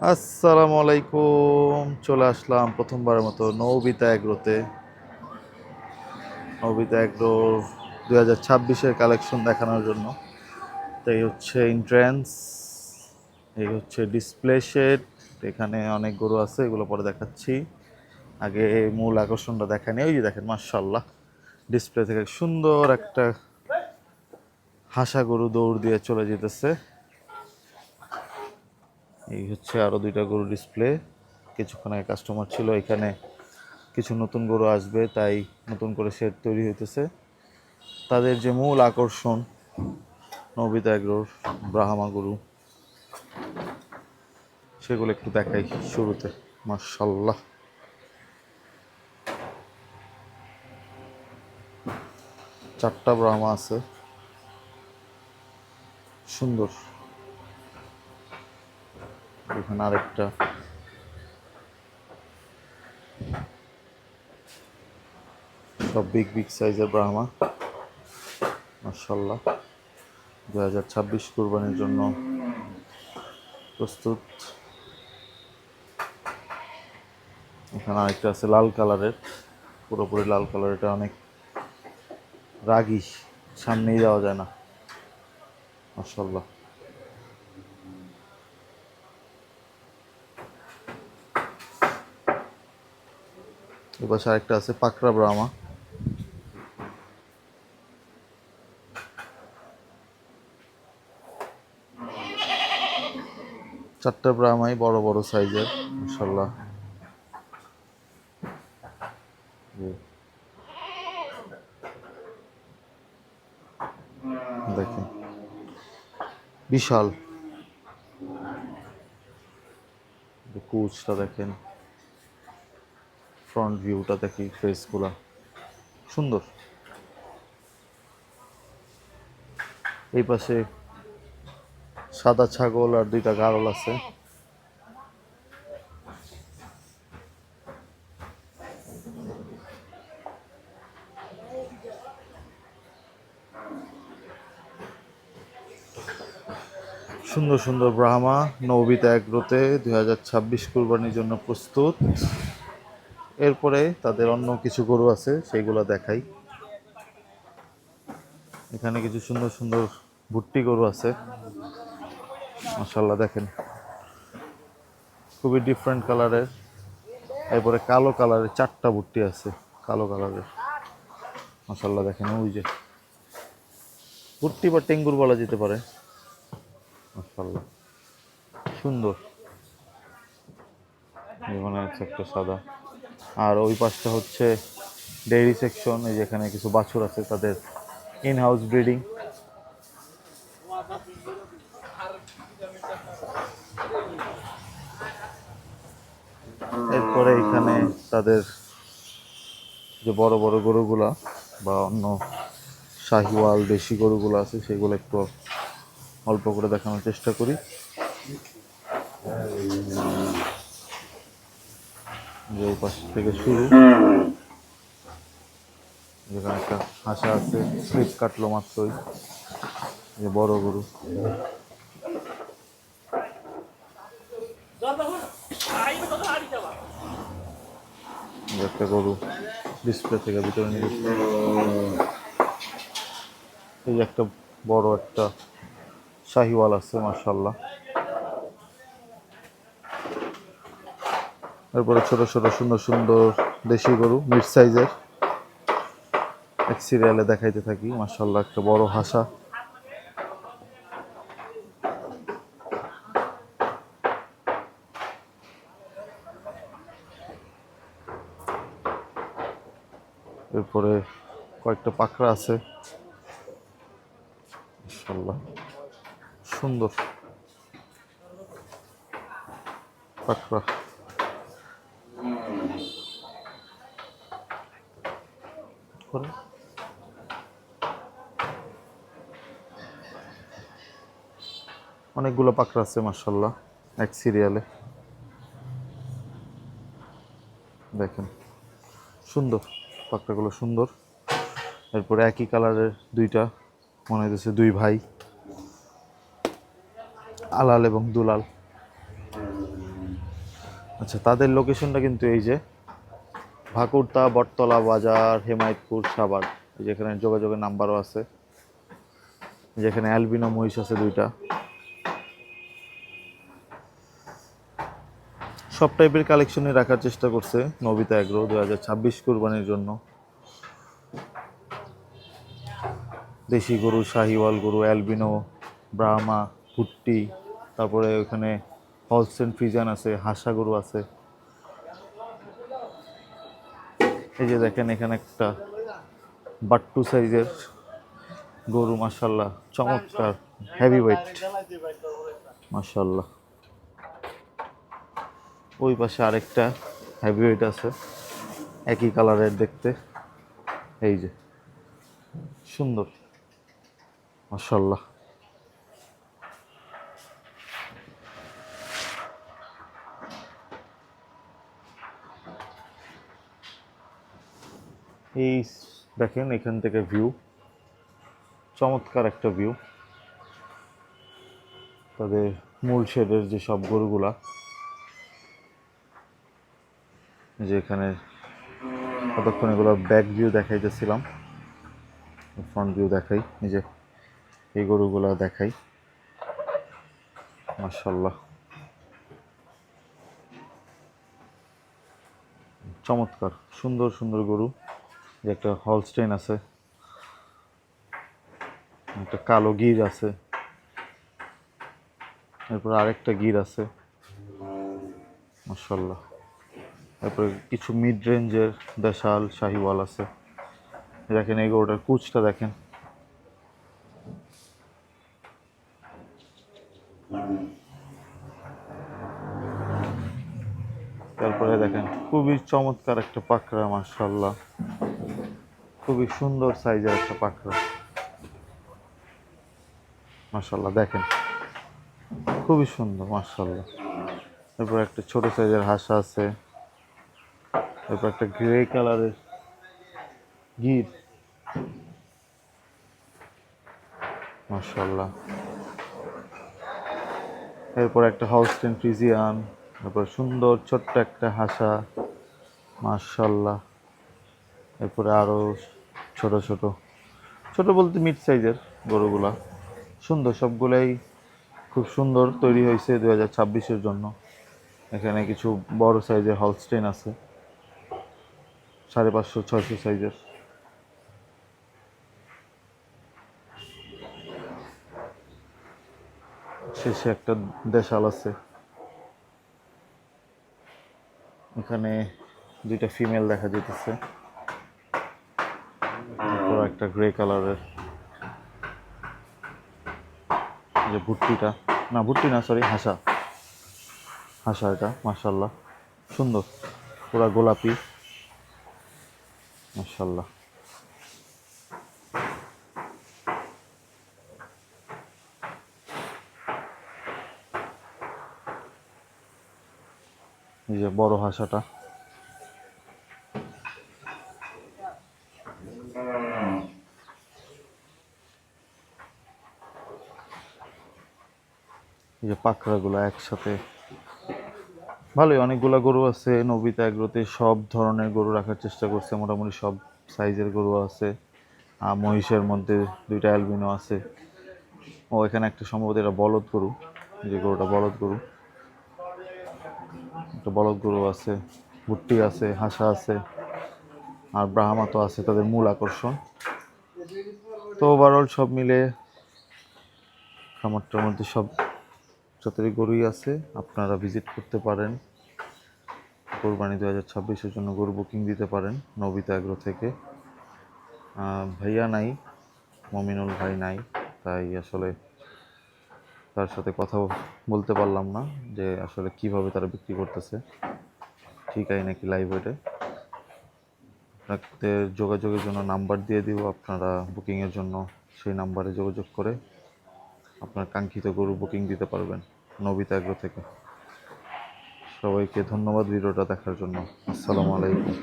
আসসালামু আলাইকুম। চলে আসলাম প্রথমবারের মতো নৌবিতা এগ্রোতে। নৌবিতা এগ্রো 2026-এর কালেকশন দেখানোর জন্য। তো এই হচ্ছে এন্ট্রান্স, এই হচ্ছে ডিসপ্লে শেড। এখানে অনেক গরু আছে, এগুলো পরে দেখাচ্ছি। আগে মূল আকর্ষণটা দেখানি। ওই যে দেখেন, মাশাআল্লাহ, ডিসপ্লে থেকে সুন্দর একটা হাসা গরু দৌড় দিয়ে চলে যেতেছে। এই হচ্ছে আরো দুইটা গরু ডিসপ্লে। কিছুক্ষণ আগে কাস্টমার ছিল এখানে, কিছু নতুন গরু আসবে তাই নতুন করে শেড তৈরি হইতেছে। তাদের যে মূল আকর্ষণ নবিতা এগ্রোর ব্রাহ্মা গরু, সেগুলো একটু দেখাই শুরুতে। মাশাআল্লাহ, চারটা ব্রাহ্মা আছে, সুন্দর। এখানে আরেকটা, সব বিগ বিগ সাইজের ব্রাহ্মা। মাশাআল্লাহ, 2026 কুরবানির জন্য প্রস্তুত। এখানে আরেকটা আছে লাল কালারের, পুরোপুরি লাল কালার। এটা অনেক রাগী, সামনেই যাওয়া যায় না। মাশাআল্লাহ, এবার আরেকটা আছে পাকড়া ব্রাহ্মা। চারটা ব্রাহ্মাই বড় বড় সাইজের, মাশাআল্লাহ। দেখেন, বিশাল। কুচটা দেখেন, ফ্রন্ট ভিউটা দেখি, ফেসগুলা সুন্দর। এই পাশে সাদা ছাগল আর দুইটা গাড়ল আছে। সুন্দর সুন্দর ব্রাহ্মা নৌবিতা এগ্রোতে 2026 কুরবানির জন্য প্রস্তুত। এরপরে তাদের অন্য কিছু গরু আছে, সেইগুলো দেখাই। এখানে কিছু সুন্দর সুন্দর ভুট্টি গরু আছে, মাশাআল্লাহ। দেখেন, খুবই ডিফারেন্ট কালারের। এরপরে কালো কালারের চারটা ভুট্টি আছে, কালো কালারের, মাশাআল্লাহ। দেখেন, ওই যে ভুট্টি বা টেঙ্গুর বলা যেতে পারে। মাশাআল্লাহ, সুন্দর। এখানে হচ্ছে একটা সাদা, আর ওই পাশটা হচ্ছে ডেইরি সেকশন। এই যেখানে কিছু বাছুর আছে, তাদের ইন হাউস ব্রিডিং। এরপরে এখানে তাদের যে বড় বড় গরুগুলা বা অন্য শাহিওয়াল দেশি গরুগুলো আছে, সেগুলো একটু অল্প করে দেখানোর চেষ্টা করি। যে এই পাশ থেকে শুরু, যেখানে একটা হাসা আছে, স্লিপ কাটলো মাত্রই, যে বড় গরু। একটা গরু ডিসপ্লে থেকে ভিতরে নিয়ে গেছে। এই যে একটা বড় একটা শাহিওয়াল আছে, মাশাআল্লাহ। এরপরে ছোট ছোট সুন্দর সুন্দর দেশি গরু, মিড সাইজের। এক সিরিয়ালে দেখাইতে থাকি। মাশাআল্লাহ, একটা বড় হাসা। এরপরে কয়েকটা পাকড়া আছে, মাশাআল্লাহ, সুন্দর পাকড়া। অনেকগুলো পাকড়া আছে, মাশাআল্লাহ, এক সিরিয়ালে। দেখেন, সুন্দর পাকড়াগুলো, সুন্দর। এরপরে একই কালারের দুইটা, মনে হইতেছে দুই ভাই, আলাল এবং দুলাল। আচ্ছা, তাদের লোকেশনটা কিন্তু এই যে ভাকুরতা, বটতলা বাজার, হেমায়তপুর, সাভার। এই যেখানে যোগাযোগের নাম্বারও আছে, যেখানে অ্যালবিনো মহিষ আছে 2টা। সব টাইপের কালেকশনই রাখার চেষ্টা করছে নবিতা এগ্রো 2026 কুরবানির জন্য। দেশি গরু, শাহিওয়াল গরু, অ্যালবিনো, ব্রাহ্মা, ভুট্টি, তারপরে ওখানে হলস্টেন ফ্রিজান আছে, হাসা গরু আছে। এই যে দেখেন এখানে একটা বাট্টু সাইজের গরু, মাশাল্লাহ চমৎকার, হেভি ওয়েট, মাশাল্লাহ। ওই পাশে আরেকটা হেভি ওয়েট আছে, একই কালারের দেখতে। এই যে সুন্দর, মাশাল্লাহ। এই দেখেন এখান থেকে ভিউ, চমৎকার একটা ভিউ। তাদের মূল শেডের যে সব গরুগুলা, যে এখানে কতক্ষণ এগুলো ব্যাক ভিউ দেখাইতেছিলাম, ফ্রন্ট ভিউ দেখাই, এই যে এই গরুগুলা দেখাই, মাশাল্লাহ চমৎকার, সুন্দর সুন্দর গরু। যে একটা হলস্টেইন আছে, একটা কালো গির আছে, এরপর আরেকটা গির আছে, মাশাল্লাহ। তারপরে কিছু মিড রেঞ্জের দেশাল শাহিওয়াল আছে। দেখেন এই গরুটার কুচটা দেখেন, তারপরে দেখেন খুবই চমৎকার একটা পাকড়া, মাশাল্লাহ খুবই সুন্দর সাইজের একটা পাকড়া, মাশাল্লাহ দেখেন খুবই সুন্দর, মাশাল্লাহ। এরপর একটা ছোট সাইজের হাঁসা আছে, এরপর একটা গ্রে কালারের গির, মাশাল্লাহ। এরপর একটা হলস্টেইন ফ্রিজিয়ান, তারপর সুন্দর ছোট্ট একটা হাঁসা, মাশাল্লাহ। এরপরে আরো ছোট ছোট, ছোট বলতে মিড সাইজের গরুগুলা, সুন্দর সবগুলাই, খুব সুন্দর তৈরি হয়েছে 2026-এর জন্য। এখানে কিছু বড় সাইজের হলস্টেইন আছে, 550-600 সাইজের। শেষে একটা দেশাল আছে, এখানে 2টা ফিমেল দেখা যেতেছে। তারপর একটা গ্রে কালারের, যে ভুট্টিটা, না ভুট্টি না সরি, হাসা, হাসা এটা, মাশাল্লাহ সুন্দর, পুরা গোলাপি, মাশাল্লাহ। এই যে বড় হাসাটা, এই যে পাকড়াগুলো একসাথে, ভালোই অনেকগুলা গরু আছে নবিতা এগ্রোতে। সব ধরনের গরু রাখার চেষ্টা করছে, মোটামুটি সব সাইজের গরু আছে। মহিষের মধ্যে 2টা অ্যালবিনো আছে। ও এখানে একটা সম্ভবত এটা বলদ গরু, যে গরুটা বলদ গরু, একটা বলদ গরু আছে, ভুট্টি আছে, হাঁসা আছে, আর ব্রাহ্মা তো আছে তাদের মূল আকর্ষণ। তো ওভারঅল সব মিলে খামারটার মধ্যে সব যতই গরুই আছে, আপনারা ভিজিট করতে পারেন। কোরবানি 2026-এর জন্য গরু বুকিং দিতে পারেন নবিতা এগ্রো থেকে। ভাইয়া নাই, মমিনুল ভাই নাই, তাই আসলে তার সাথে কথা বলতে পারলাম না যে আসলে কিভাবে তারা বিক্রি করতেছে, ঠিকাই নাকি লাইভ ওয়েটে। আপনাদের যোগাযোগের জন্য নাম্বার দিয়ে দিব, আপনারা বুকিংয়ের জন্য সেই নাম্বারে যোগাযোগ করে আপনার কাঙ্ক্ষিত গরু বুকিং দিতে পারবেন নবিতা এগ্রো থেকে। সবাইকে ধন্যবাদ ভিডিওটা দেখার জন্য। আসসালামু আলাইকুম।